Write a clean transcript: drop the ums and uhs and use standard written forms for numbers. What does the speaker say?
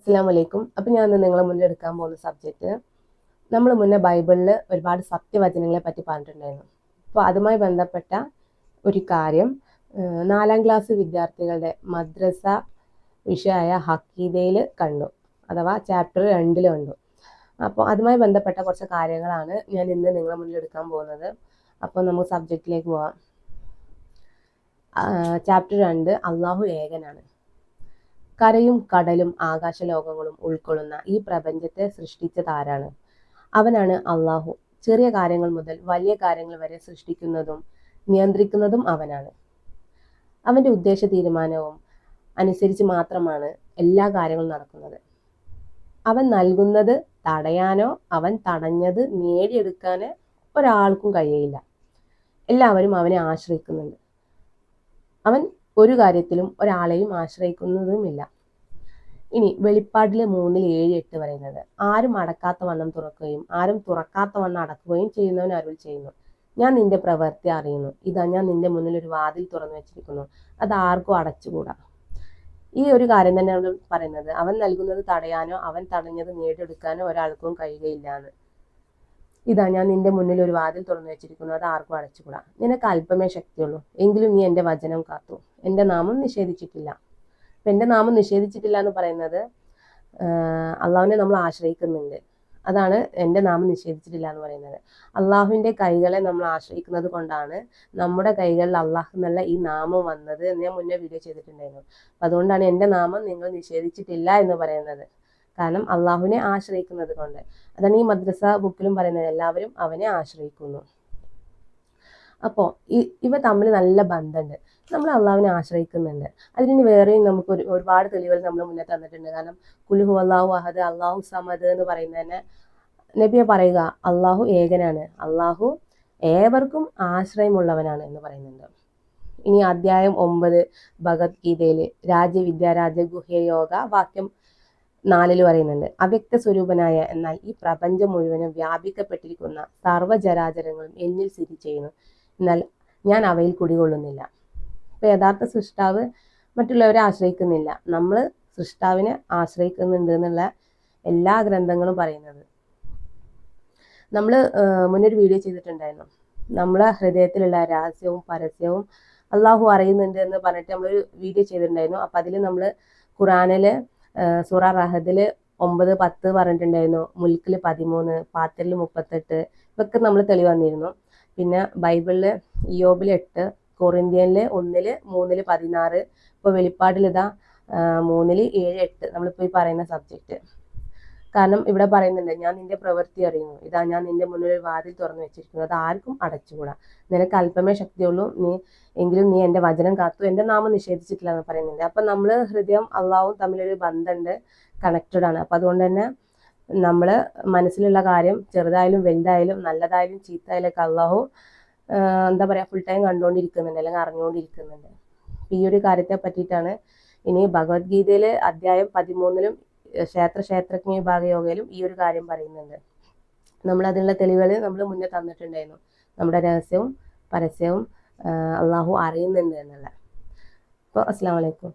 അസ്സലാമു അലൈക്കും. അപ്പം ഞാൻ ഇന്ന് നിങ്ങളെ മുന്നിൽ എടുക്കാൻ പോകുന്ന സബ്ജക്റ്റ്, നമ്മൾ മുന്നേ ബൈബിളിൽ ഒരുപാട് സത്യവചനങ്ങളെ പറ്റി പറഞ്ഞിട്ടുണ്ടായിരുന്നു. അപ്പോൾ അതുമായി ബന്ധപ്പെട്ട ഒരു കാര്യം 4ാം ക്ലാസ് വിദ്യാർത്ഥികളുടെ മദ്രസ വിഷയമായ ഹക്കീദയിൽ കണ്ടു, അഥവാ ചാപ്റ്റർ 2 കണ്ടു. അപ്പോൾ അതുമായി ബന്ധപ്പെട്ട കുറച്ച് കാര്യങ്ങളാണ് ഞാൻ ഇന്ന് നിങ്ങളെ മുന്നിൽ എടുക്കാൻ പോകുന്നത്. അപ്പോൾ നമുക്ക് സബ്ജക്റ്റിലേക്ക് പോവാം. ചാപ്റ്റർ 2 അള്ളാഹു ഏകനാണ്. കരയും കടലും ആകാശലോകങ്ങളും ഉൾക്കൊള്ളുന്ന ഈ പ്രപഞ്ചത്തെ സൃഷ്ടിച്ചത് ആരാണ്? അവനാണ് അള്ളാഹു. ചെറിയ കാര്യങ്ങൾ മുതൽ വലിയ കാര്യങ്ങൾ വരെ സൃഷ്ടിക്കുന്നതും നിയന്ത്രിക്കുന്നതും അവനാണ്. അവൻ്റെ ഉദ്ദേശ തീരുമാനവും അനുസരിച്ച് മാത്രമാണ് എല്ലാ കാര്യങ്ങളും നടക്കുന്നത്. അവൻ നൽകുന്നത് തടയാനോ അവൻ തടഞ്ഞത് നേടിയെടുക്കാനോ ഒരാൾക്കും കഴിയില്ല. എല്ലാവരും അവനെ ആശ്രയിക്കുന്നുണ്ട്. അവൻ ഒരു കാര്യത്തിലും ഒരാളെയും ആശ്രയിക്കുന്നതുമില്ല. ഇനി വെളിപ്പാടിൽ 3:7-8 പറയുന്നത്, ആരും അടക്കാത്ത വണ്ണം തുറക്കുകയും ആരും തുറക്കാത്ത വണ്ണം അടക്കുകയും ചെയ്യുന്നവൻ അരുൾ ചെയ്യുന്നു, ഞാൻ നിന്റെ പ്രവൃത്തി അറിയുന്നു. ഇതാ ഞാൻ നിന്റെ മുന്നിൽ ഒരു വാതിൽ തുറന്നു വെച്ചിരിക്കുന്നു, അത് ആർക്കും അടച്ചുകൂടാ. ഈ ഒരു കാര്യം തന്നെയാണ് പറയുന്നത്. അവൻ നൽകുന്നത് തടയാനോ അവൻ തടഞ്ഞത് നേടിയെടുക്കാനോ ഒരാൾക്കും കഴിയുകയില്ല എന്ന്. ഇതാ ഞാൻ നിന്റെ മുന്നിൽ ഒരു വാതിൽ തുറന്നു വെച്ചിരിക്കുന്നു, അത് ആർക്കും അടച്ചുകൂടാ. നിനക്ക് അല്പമേ ശക്തിയുള്ളൂ, എങ്കിലും നീ എൻ്റെ വചനം കാത്തു എൻ്റെ നാമം നിഷേധിച്ചിട്ടില്ല. അപ്പം എൻ്റെ നാമം നിഷേധിച്ചിട്ടില്ല എന്ന് പറയുന്നത് അള്ളാഹുവിനെ നമ്മൾ ആശ്രയിക്കുന്നുണ്ട്. അതാണ് എൻ്റെ നാമം നിഷേധിച്ചിട്ടില്ല എന്ന് പറയുന്നത്. അള്ളാഹുവിൻ്റെ കൈകളെ നമ്മൾ ആശ്രയിക്കുന്നത് കൊണ്ടാണ് നമ്മുടെ കൈകളിൽ അള്ളാഹു എന്നുള്ള ഈ നാമം വന്നത് എന്ന് ഞാൻ മുന്നേ വീഡിയോ ചെയ്തിട്ടുണ്ടായിരുന്നു. അപ്പം അതുകൊണ്ടാണ് എൻ്റെ നാമം നിങ്ങൾ നിഷേധിച്ചിട്ടില്ല എന്ന് പറയുന്നത്. കാരണം അള്ളാഹുവിനെ ആശ്രയിക്കുന്നത് കൊണ്ട്. അതാണ് ഈ മദ്രസ ബുക്കിലും പറയുന്നത്, എല്ലാവരും അവനെ ആശ്രയിക്കുന്നു. അപ്പോൾ ഇവ തമ്മിൽ നല്ല ബന്ധമുണ്ട്. നമ്മൾ അള്ളാഹുവിനെ ആശ്രയിക്കുന്നുണ്ട്. അതിന് വേറെയും നമുക്ക് ഒരുപാട് തെളിവുകൾ നമ്മൾ മുന്നേ തന്നിട്ടുണ്ട്. കാരണം കുൽഹു അള്ളാഹു അഹദ്, അള്ളാഹു സമദ് എന്ന് പറയുന്നതന്നെ നബിയെ പറയുക അള്ളാഹു ഏകനാണ്, അള്ളാഹു ഏവർക്കും ആശ്രയമുള്ളവനാണ് എന്ന് പറയുന്നുണ്ട്. ഇനി അധ്യായം 9 ഭഗവത്ഗീതയിൽ രാജ്യവിദ്യാരാജ്യ ഗുഹ്യയോഗ വാക്യം 4 പറയുന്നുണ്ട്, അവ്യക്ത സ്വരൂപനായ എന്നാൽ ഈ പ്രപഞ്ചം മുഴുവനും വ്യാപിക്കപ്പെട്ടിരിക്കുന്ന സർവ്വചരാചരങ്ങളും എന്നിൽ സ്ഥിതി ചെയ്യുന്നു, എന്നാൽ ഞാൻ അവയിൽ കുടികൊള്ളുന്നില്ല. ഇപ്പൊ യഥാർത്ഥ സൃഷ്ടാവ് മറ്റുള്ളവരെ ആശ്രയിക്കുന്നില്ല, നമ്മൾ സൃഷ്ടാവിനെ ആശ്രയിക്കുന്നുണ്ട് എന്നുള്ള എല്ലാ ഗ്രന്ഥങ്ങളും പറയുന്നത്. നമ്മൾ മുന്നൊരു വീഡിയോ ചെയ്തിട്ടുണ്ടായിരുന്നു, നമ്മളെ ഹൃദയത്തിലുള്ള രഹസ്യവും പരസ്യവും അള്ളാഹു അറിയുന്നുണ്ട് എന്ന് പറഞ്ഞിട്ട് നമ്മളൊരു വീഡിയോ ചെയ്തിട്ടുണ്ടായിരുന്നു. അപ്പം അതിൽ നമ്മൾ ഖുറാനിൽ സൂറ റഹദില് 9-10 പറഞ്ഞിട്ടുണ്ടായിരുന്നു, മുൽക്കിൽ 13, ഫാത്തിറിൽ 38, ഇതൊക്കെ നമ്മൾ തെളിവ് വന്നിരുന്നു. പിന്നെ ബൈബിളിൽ ഇയ്യോബിൽ 8, കൊറിന്ത്യനിൽ 1, 3, 16, ഇപ്പോൾ വെളിപ്പാടിൽ ഇതാ 3, 7, 8 നമ്മളിപ്പോൾ ഈ പറയുന്ന സബ്ജക്റ്റ്. കാരണം ഇവിടെ പറയുന്നുണ്ട്, ഞാൻ നിന്റെ പ്രവൃത്തി അറിയുന്നു, ഇതാ ഞാൻ നിന്റെ മുന്നിൽ ഒരു വാതിൽ തുറന്നു വെച്ചിരിക്കുന്നു, അത് ആർക്കും അടച്ചുകൂടാ. നിനക്ക് അല്പമേ ശക്തിയുള്ളൂ, എങ്കിലും നീ എൻ്റെ വചനം കാത്തു എൻ്റെ നാമം നിഷേധിച്ചിട്ടില്ല എന്ന് പറയുന്നുണ്ട്. അപ്പം നമ്മൾ ഹൃദയം അള്ളാഹും തമ്മിലൊരു ബന്ധമുണ്ട്, കണക്റ്റഡ് ആണ്. അപ്പം അതുകൊണ്ട് തന്നെ നമ്മൾ മനസ്സിലുള്ള കാര്യം ചെറുതായാലും വലുതായാലും നല്ലതായാലും ചീത്തയായാലും ഒക്കെ അള്ളാഹു എന്താ പറയുക ഫുൾ ടൈം കണ്ടുകൊണ്ടിരിക്കുന്നുണ്ട്, അല്ലെങ്കിൽ അറിഞ്ഞുകൊണ്ടിരിക്കുന്നുണ്ട്. ഈ ഒരു കാര്യത്തെ പറ്റിയിട്ടാണ് ഇനി ഭഗവത്ഗീതയിൽ അധ്യായം 13 ക്ഷേത്രജ്ഞ വിഭാഗ യോഗയിലും ഈ ഒരു കാര്യം പറയുന്നുണ്ട്. നമ്മൾ അതിനുള്ള തെളിവുകൾ നമ്മൾ മുന്നേ തന്നിട്ടുണ്ടായിരുന്നു, നമ്മുടെ രഹസ്യവും പരസ്യവും അള്ളാഹു അറിയുന്നുണ്ട് എന്നുള്ള. അപ്പോൾ അസ്സലാമു അലൈക്കും.